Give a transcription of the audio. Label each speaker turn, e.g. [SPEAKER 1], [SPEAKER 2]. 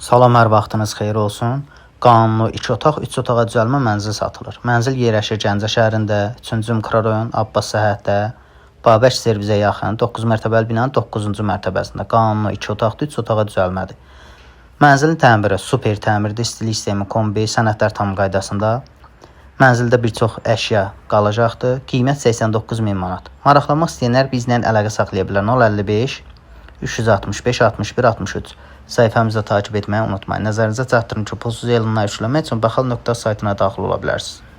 [SPEAKER 1] Salam, hər vaxtınız xeyir olsun. Qanunlu 2 otaq, 3 otağa düzəlmə mənzil satılır. Mənzil yerləşir Gəncə şəhərində, 3-cü mikrorayon, Abbas səhhətdə, Babək servizə yaxın 9 mərtəbəli binanın 9-cu mərtəbəsində. Qanunlu 2 otaqlı 3 otağa düzəlmədir. Mənzilin təmiri super təmirdir, istilik sistemi, kombi, sənədlər tam qaydasında. Mənzildə bir çox əşya qalacaqdır. Qiymət 89.000 manat. Maraqlanmaq istəyənlər bizlə əlaqə saxlaya bilər. 055 365 61 63 sayfamızı takip etməyi unutmayın. Nəzərinizə çatdırın ki, pulsuz elanlar yükləmək üçün baxal.saytına daxil ola bilərsiniz.